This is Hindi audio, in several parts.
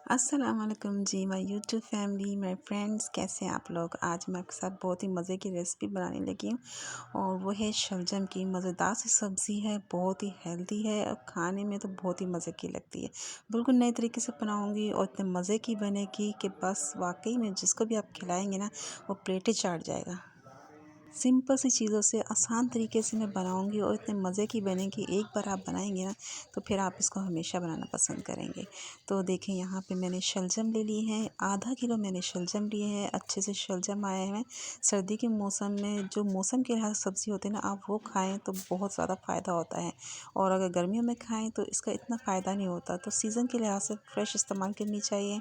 अस्सलाम वालेकुम जी, my YouTube family, my friends, कैसे हैं आप लोग। आज मैं आपके साथ बहुत ही मज़े की रेसिपी बनाने लगी हूँ और वो है शलजम की मज़ेदार सी सब्ज़ी है। बहुत ही हेल्दी है और खाने में तो बहुत ही मज़े की लगती है। बिल्कुल नए तरीके से बनाऊँगी और इतने मज़े की बनेगी कि बस वाकई में जिसको भी आप खिलाएँगे ना, वो प्लेटें चाट जाएगा। सिंपल सी चीज़ों से आसान तरीके से मैं बनाऊंगी और इतने मज़े की बनेगी। एक बार आप बनाएंगे ना, तो फिर आप इसको हमेशा बनाना पसंद करेंगे। तो देखें, यहाँ पे मैंने शलजम ले ली है, आधा किलो मैंने शलजम लिए हैं। अच्छे से शलजम आए हैं। सर्दी के मौसम में जो मौसम के लिहाज सब्ज़ी होती है ना, आप वो खाएँ तो बहुत ज़्यादा फ़ायदा होता है। और अगर गर्मियों में खाएँ तो इसका इतना फ़ायदा नहीं होता। तो सीज़न के लिहाज से फ्रेश इस्तेमाल करनी चाहिए।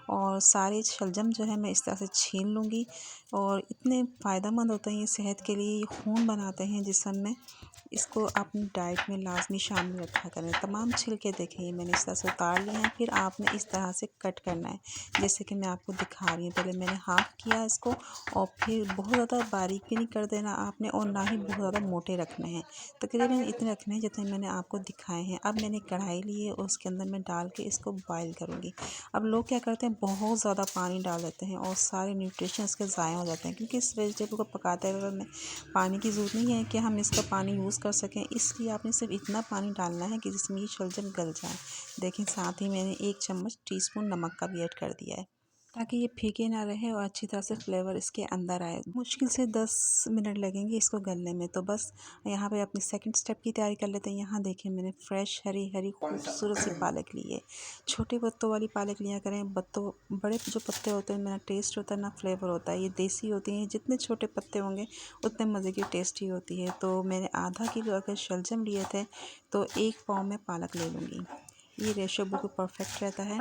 और सारे शलजम जो है मैं इस तरह से छील लूँगी। और इतने फ़ायदेमंद होते हैं ये सेहत के लिए। ये खून बनाते हैं जिस्म में। इसको अपनी डाइट में लाजमी शामिल रखा करें। तमाम छिलके देखें, ये मैंने इस तरह से उतार लिए हैं। फिर आपने इस तरह से कट करना है, जैसे कि मैं आपको दिखा रही हूँ। पहले मैंने हाफ़ किया इसको और फिर बहुत ज़्यादा बारीक भी नहीं कर देना आपने और ना ही बहुत ज़्यादा मोटे रखने हैं। तकरीबन इतने रखने हैं जितने मैंने आपको दिखाए हैं। अब मैंने कढ़ाई ली है और उसके अंदर मैं डाल के इसको बॉयल करूँगी। अब लोग क्या करते हैं, बहुत ज़्यादा पानी डाल देते हैं और सारे न्यूट्रिशन इसके ज़ाया हो जाते हैं, क्योंकि इस वेजिटेबल को पकाते हुए हमें पानी की ज़रूरत नहीं है कि हम इसका पानी यूज़ कर सकें। इसलिए आपने सिर्फ इतना पानी डालना है कि जिसमें ये शलजम गल जाए। देखें, साथ ही मैंने 1 चम्मच टीस्पून नमक का भी ऐड कर दिया है, ताकि ये फीके ना रहे और अच्छी तरह से फ्लेवर इसके अंदर आए। मुश्किल से 10 मिनट लगेंगे इसको गलने में। तो बस यहाँ पे अपनी सेकंड स्टेप की तैयारी कर लेते हैं। यहाँ देखिए, मैंने फ्रेश हरी हरी खूबसूरत सी पालक ली है। छोटे पत्तों वाली पालक लिया करें। पत्तों बड़े जो पत्ते होते हैं, ना टेस्ट होता है ना फ्लेवर होता है। ये देसी होती हैं, जितने छोटे पत्ते होंगे उतने मज़े की टेस्टी होती है। तो मैंने आधा किलो अगर शलजम लिए थे तो 1 पाव में पालक ले लूँगी। ये रेशो बिल्कुल परफेक्ट रहता है।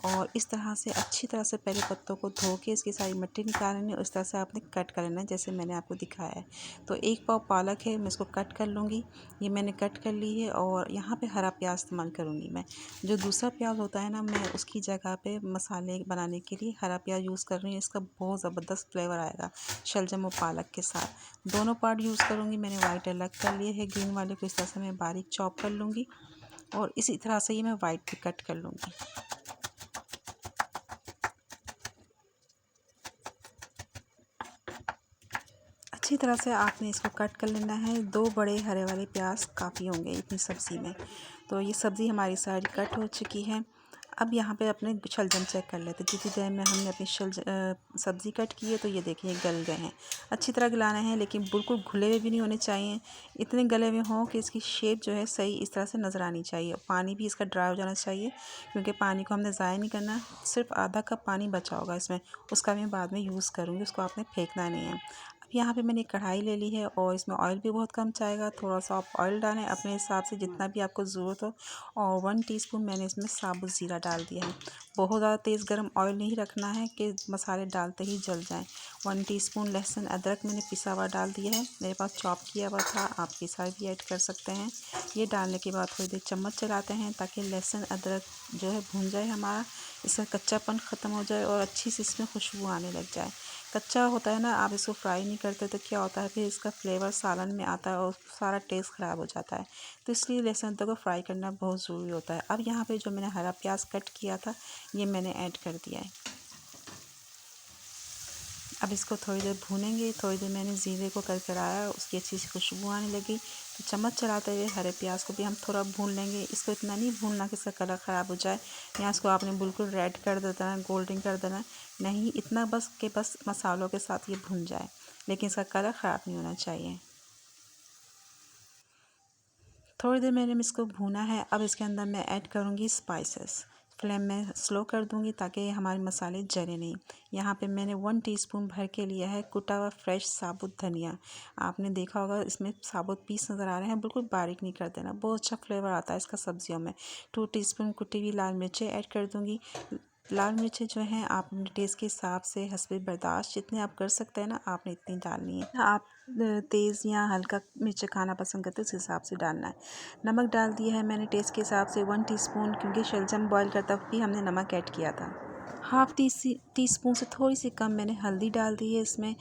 और इस तरह से अच्छी तरह से पहले पत्तों को धो के इसकी सारी मिट्टी निकालनी है। उस तरह से आपने कट कर लेना है, जैसे मैंने आपको दिखाया है। तो 1 पाव पालक है, मैं इसको कट कर लूँगी। ये मैंने कट कर ली है। और यहाँ पे हरा प्याज इस्तेमाल करूँगी मैं। जो दूसरा प्याज होता है ना, मैं उसकी जगह पे मसाले बनाने के लिए हरा प्याज यूज़ कर रही हूँ। इसका बहुत ज़बरदस्त फ्लेवर आएगा शलजम और पालक के साथ। दोनों पार्ट यूज़ करूँगी। मैंने वाइट अलग कर लिए है, ग्रीन वाले को इस तरह से मैं बारीक चॉप कर लूँगी और इसी तरह से ही मैं वाइट भी कट कर लूँगी। अच्छी तरह से आपने इसको कट कर लेना है। 2 बड़े हरे वाले प्याज काफ़ी होंगे इतनी सब्ज़ी में। तो ये सब्ज़ी हमारी सारी कट हो चुकी है। अब यहाँ पे अपने शलजम चेक कर लेते हैं। जितनी देर में हमने अपनी सब्ज़ी कट की है, तो ये देखिए गल गए हैं। अच्छी तरह गलाना है, लेकिन बिल्कुल घुले हुए भी नहीं होने चाहिए। इतने गले हुए हों कि इसकी शेप जो है सही इस तरह से नज़र आनी चाहिए। पानी भी इसका ड्राई हो जाना चाहिए, क्योंकि पानी को हमने ज़ाया नहीं करना। सिर्फ आधा कप पानी बचा होगा इसमें, उसका मैं बाद में यूज़ करूँगी। उसको आपने फेंकना नहीं है। यहाँ पे मैंने कढ़ाई ले ली है और इसमें ऑयल भी बहुत कम जाएगा। थोड़ा सा आप ऑयल डालें अपने हिसाब से, जितना भी आपको ज़रूरत हो। और 1 टीस्पून मैंने इसमें साबुत ज़ीरा डाल दिया है। बहुत ज़्यादा तेज़ गरम ऑयल नहीं रखना है कि मसाले डालते ही जल जाएं। 1 टीस्पून लहसुन अदरक मैंने पिसा हुआ डाल दिया है। मेरे पास चॉप किया हुआ था, आप पिसा भी ऐड कर सकते हैं। ये डालने के बाद थोड़ी देर चम्मच चलाते हैं, ताकि लहसुन अदरक जो है भून जाए हमारा, इसका कच्चापन ख़त्म हो जाए और अच्छी सी इसमें खुशबू आने लग जाए। कच्चा होता है ना, आप इसको फ्राई नहीं करते तो क्या होता है, फिर इसका फ्लेवर सालन में आता है और सारा टेस्ट ख़राब हो जाता है। तो इसलिए लहसुन अदरक को फ्राई करना बहुत ज़रूरी होता है। अब यहाँ पे जो मैंने हरा प्याज कट किया था, ये मैंने ऐड कर दिया है। अब इसको थोड़ी देर भूनेंगे। थोड़ी देर मैंने ज़ीरे को करकराया, उसकी अच्छी सी खुशबू आने लगी। तो चम्मच चलाते हुए हरे प्याज को भी हम थोड़ा भून लेंगे। इसको इतना नहीं भूनना कि इसका कलर ख़राब हो जाए, या इसको आपने बिल्कुल रेड कर देना है, गोल्डन कर देना है। नहीं, इतना बस कि बस मसालों के साथ ये भून जाए, लेकिन इसका कलर ख़राब नहीं होना चाहिए। थोड़ी देर मैंने इसको भूना है। अब इसके अंदर मैं ऐड करूँगी स्पाइसेस। फ्लेम में स्लो कर दूँगी ताकि हमारे मसाले जले नहीं। यहाँ पे मैंने 1 टीस्पून भर के लिया है कुटा हुआ फ्रेश साबुत धनिया। आपने देखा होगा इसमें साबुत पीस नज़र आ रहे हैं, बिल्कुल बारीक नहीं कर देना, बहुत अच्छा फ्लेवर आता है इसका सब्जियों में। 2 टीस्पून कुटी हुई लाल मिर्चें ऐड कर दूँगी। लाल मिर्चें जो हैं आप अपने टेस्ट के हिसाब से हस्बे बर्दाश्त जितने आप कर सकते हैं ना, आपने इतनी डालनी है। आप तेज़ या हल्का मिर्च खाना पसंद करते हैं, उस हिसाब से डालना है। नमक डाल दिया है मैंने टेस्ट के हिसाब से 1 टीस्पून, क्योंकि शलजम बॉयल करते वक्त भी हमने नमक ऐड किया था। हाफ़ टी स्पून से थोड़ी सी कम मैंने हल्दी डाल दी है इसमें।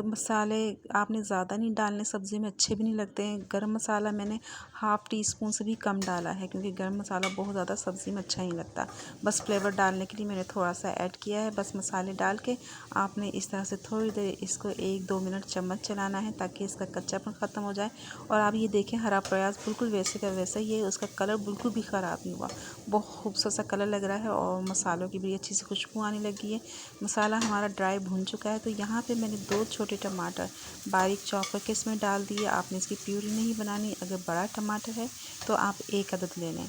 मसाले आपने ज़्यादा नहीं डालने, सब्ज़ी में अच्छे भी नहीं लगते हैं। गरम मसाला मैंने हाफ़ टी स्पून से भी कम डाला है, क्योंकि गरम मसाला बहुत ज़्यादा सब्ज़ी में अच्छा नहीं लगता। बस फ्लेवर डालने के लिए मैंने थोड़ा सा ऐड किया है। बस मसाले डाल के आपने इस तरह से थोड़ी देर इसको 1-2 मिनट चम्मच चलाना है, ताकि इसका कच्चापन ख़त्म हो जाए। और आप ये देखें, हरा प्याज बिल्कुल वैसे का वैसा ही है, उसका कलर बिल्कुल भी ख़राब नहीं हुआ। बहुत खूबसूरत सा कलर लग रहा है और मसालों की भी अच्छी सी खुशबू आने लगी है। मसाला हमारा ड्राई भुन चुका है। तो यहाँ पे मैंने 2 छोटे टमाटर बारीक चॉप करके इसमें डाल दिए। आपने इसकी प्यूरी नहीं बनानी, अगर बड़ा टमाटर है तो आप 1 अदद ले लें।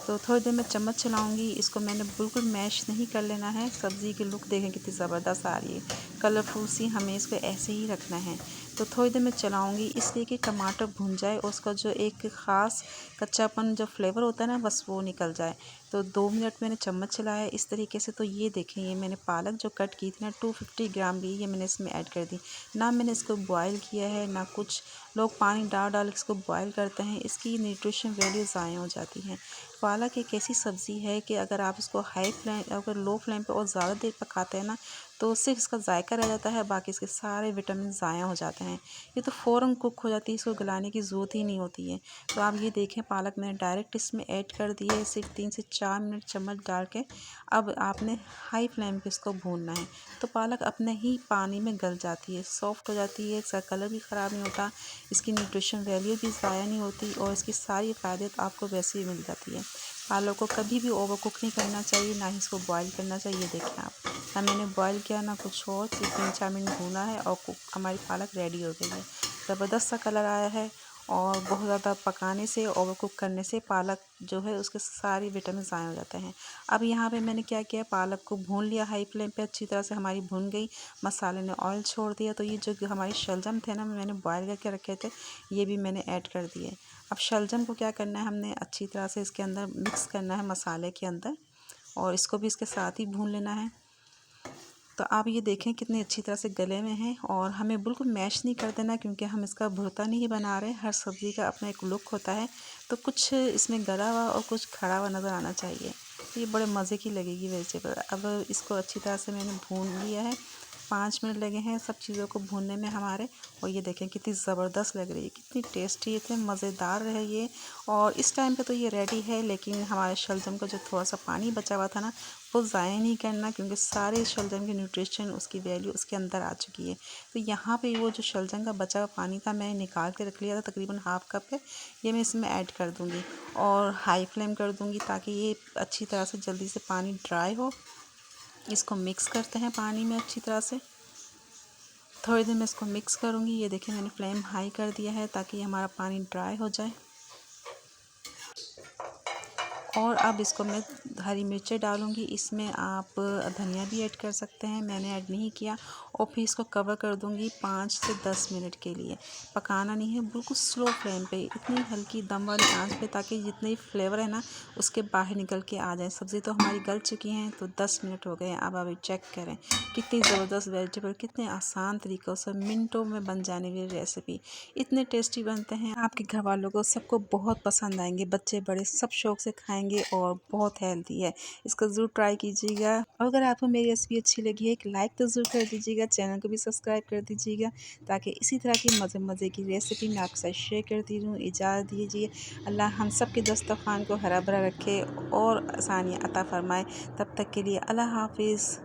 तो थोड़ी देर मैं चम्मच चलाऊंगी। इसको मैंने बिल्कुल मैश नहीं कर लेना है। सब्ज़ी की लुक देखें कितनी ज़बरदस्त आ रही है, कलरफुल सी। हमें इसको ऐसे ही रखना है। तो थोड़ी देर मैं चलाऊंगी, इसलिए कि टमाटर भुन जाए और उसका जो एक ख़ास कच्चापन जो फ्लेवर होता है ना, बस वो निकल जाए। तो 2 मिनट मैंने चम्मच चलाया इस तरीके से। तो ये देखें, ये मैंने पालक जो कट की थी ना 250 ग्राम ली, ये मैंने इसमें ऐड कर दी। ना मैंने इसको बॉयल किया है ना कुछ। लोग पानी डाल डाल इसको बॉयल करते हैं, इसकी न्यूट्रिशन वैल्यू ज़ाया हो जाती है। पालक एक ऐसी सब्ज़ी है कि अगर आप इसको अगर लो फ्लेम पे और ज़्यादा देर पकाते हैं ना, तो उससे इसका जायका रह जाता है, बाकी इसके सारे विटामिन ज़ाया हो जाते हैं। ये तो फ़ौरन कुक हो जाती है, इसको गलाने की ज़रूरत ही नहीं होती है। तो आप ये देखें, पालक मैंने डायरेक्ट इसमें ऐड कर दी है। सिर्फ 3 से 4 मिनट चम्मच डाल के अब आपने हाई फ्लेम पे इसको भूनना है। तो पालक अपने ही पानी में गल जाती है, सॉफ्ट हो जाती है, इसका कलर भी ख़राब नहीं होता, इसकी न्यूट्रिशन वैल्यू भी ज़ाया नहीं होती और इसकी सारी फ़ायदे आपको वैसे ही मिल जाती है। पालक को कभी भी ओवर कुक नहीं करना चाहिए, ना ही इसको बॉयल करना चाहिए। देखें आप, ना मैंने बॉयल किया ना कुछ और, सिर्फ 3-4 मिनट भूना है और हमारी पालक रेडी हो गई है। ज़बरदस्त सा कलर आया है। और बहुत ज़्यादा पकाने से, ओवर कुक करने से पालक जो है उसके सारी विटामिन ज़ाया हो जाते हैं। अब यहाँ पे मैंने क्या किया, पालक को भून लिया हाई फ्लेम पे, अच्छी तरह से हमारी भून गई। मसाले ने ऑयल छोड़ दिया। तो ये जो हमारी शलजम थे ना, मैंने बॉयल करके रखे थे, ये भी मैंने ऐड कर दिए। अब शलजम को क्या करना है, हमने अच्छी तरह से इसके अंदर मिक्स करना है मसाले के अंदर, और इसको भी इसके साथ ही भून लेना है। तो आप ये देखें कितनी अच्छी तरह से गले में हैं, और हमें बिल्कुल मैश नहीं कर देना, क्योंकि हम इसका भुर्ता नहीं बना रहे। हर सब्ज़ी का अपना एक लुक होता है, तो कुछ इसमें गला हुआ और कुछ खड़ा हुआ नज़र आना चाहिए। तो ये बड़े मज़े की लगेगी वेजिटेबल। अब इसको अच्छी तरह से मैंने भून लिया है। 5 मिनट लगे हैं सब चीज़ों को भूनने में हमारे। और ये देखें कितनी ज़बरदस्त लग रही है, कितनी टेस्टी, इतने मज़ेदार है ये। और इस टाइम पे तो ये रेडी है, लेकिन हमारे शलजम का जो थोड़ा सा पानी बचा हुआ था ना, वो ज़ाया नहीं करना, क्योंकि सारे शलजम की न्यूट्रिशन, उसकी वैल्यू उसके अंदर आ चुकी है। तो यहाँ पे वो जो शलजम का बचा हुआ पानी था, मैंने निकाल के रख लिया था, तकरीबन हाफ़ कप है। ये मैं इसमें ऐड कर दूँगी और हाई फ्लेम कर दूँगी, ताकि ये अच्छी तरह से जल्दी से पानी ड्राई हो। इसको मिक्स करते हैं पानी में अच्छी तरह से। थोड़ी देर मैं इसको मिक्स करूँगी। ये देखिए, मैंने फ्लेम हाई कर दिया है, ताकि हमारा पानी ड्राई हो जाए। और अब इसको मैं हरी मिर्चें डालूँगी, इसमें आप धनिया भी ऐड कर सकते हैं, मैंने ऐड नहीं किया। और फिर इसको कवर कर दूँगी 5 से 10 मिनट के लिए। पकाना नहीं है, बिल्कुल स्लो फ्लेम पे, इतनी हल्की दम वाली आंच पे, ताकि जितने फ्लेवर है ना उसके बाहर निकल के आ जाए। सब्ज़ी तो हमारी गल चुकी हैं, तो 10 मिनट हो गए हैं। अब अभी चेक करें कितनी ज़बरदस्त वेजिटेबल, कितने आसान तरीक़ों से मिनटों में बन जाने वाली रेसिपी, इतने टेस्टी बनते हैं। आपके घर वालों को सबको बहुत पसंद आएंगे, बच्चे बड़े सब शौक़ से खाएंगे, और बहुत हेल्दी है। इसको ज़रूर ट्राई कीजिएगा। अगर आपको मेरी रेसिपी अच्छी लगी है, एक लाइक तो ज़रूर कर दीजिएगा, चैनल को भी सब्सक्राइब कर दीजिएगा, ताकि इसी तरह की मज़े मज़े की रेसिपी मैं आपके साथ शेयर करती रहूँ। इजाज़त दीजिए। अल्लाह हम सब के दस्तरख़्वान को हरा भरा रखे और आसानियाँ अता फ़रमाए। तब तक के लिए अल्लाह हाफ़िज़।